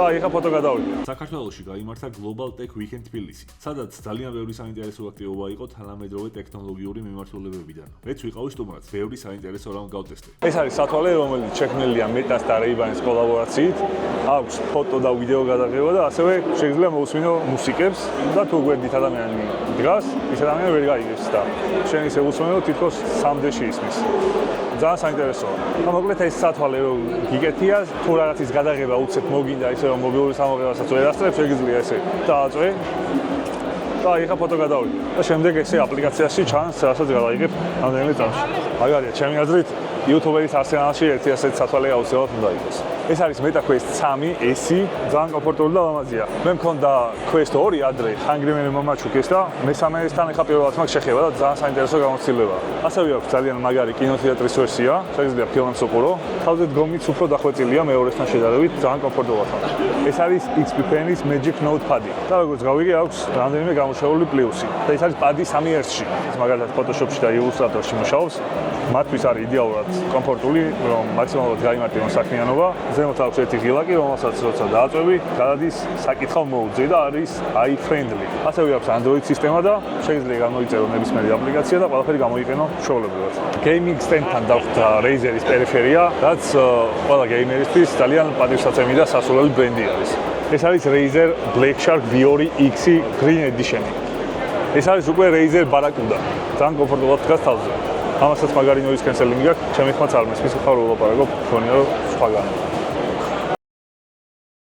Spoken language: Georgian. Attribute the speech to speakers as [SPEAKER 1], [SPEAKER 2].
[SPEAKER 1] და ეხა ფოტო გადავიდე.
[SPEAKER 2] საქართველოში გაიმართა Global Tech Weekend თბილისი, სადაც ძალიან ბევრი საინტერესო აქტივობა იყო თანამედროვე ტექნოლოგიური მიმართულებებიდან. მეც ვიყავი სტუმრად, ბევრი საინტერესო რამ გავტესტე.
[SPEAKER 1] ეს არის სათვალე, რომელიც შექმნილია მეტას და Ray-Ban-ის კოლაბორაციით. აქვს ფოტო და ვიდეო გადაღება და ასევე შეიძლება მოусმინო მუსიკებს და თუ გვერდით ადამიანი დგას, ის ადამიანი ვერ გაიგებს და შენ ისე უსმენო თითქოს სამდეში ისმის. ძალიან საინტერესოა. და მოკლედ ეს სათვალე რომ გიგეთია, თუ რაღაცის გადაღება უცებ მოგინდა ისე რომ მობილური სამოღებასაც ვერ ასწრებს, შეგიძლია ესე დააწვე და ეხა ფოტო გადავიდე. და შემდეგ ესე აპლიკაციაში ჩანს, რასაც გადაიღებ რამდენიმე წამში. მაგარია, ჩემი აზრით YouTube-ის არსენალში ერთი ასეთი სათვალე აუცილებლად უნდა იყოს. ეს არის Meta Quest 3 SE, ძალიან კომფორტული და ლამაზია. მე მქონდა Quest 2 ადრე, Hungry Man მომაჩუქეს და მესამეესთან ეხა პირველად მაქვს შეხება და ძალიან საინტერესო გამოცდილებაა. ასევე აქვს ძალიან მაგარი კინოთეატრის ვერსია, შეიძლება ფილმებს უყურო. თავზე დგომით უფრო დახვეწილია მეორესთან შედარებით, ძალიან კომფორტულად. ეს არის XP Pen-ის Magic Note Pad-ი. და როგორც გავიგე, აქვს რამდენიმე გამოშვებული პლუსი. და ეს არის პადი 3 ერთში. ეს მაგალითად Photoshop-ში და Illustrator-ში მუშაობს. მათთვის არის იდეალურად კომფორტული, რომ მაქსიმალურად გაიმარტივონ საქმიანობა. ზემოთ აქვს ერთი ღილაკი, რომელსაც როცა დააწვევი, გადადის საკითხავ mode-ზე და არის eye friendly. ასევე აქვს Android სისტემა და შეიძლება გამოიწერო ნებისმიერი აპლიკაცია და ყველაფერი გამოიყენო ჩვეულებრივად. Gaming stand-თან დახვდა Razer-ის პერიფერია, რაც ყველა გეიმერისთვის ძალიან პატივსაცემი და სასურველი ბრენდი არის. ეს არის Razer Black Shark V2 X Green Edition-ი. ეს არის უკვე Razer Barracuda. ძალიან კომფორტულად დგას თავზე. ამასაც მაგარი noise cancelling აქვს, ჩემი ხმაც არ მესმის, ხარ ულაპარაკობ, მგონია რომ სხვაგან.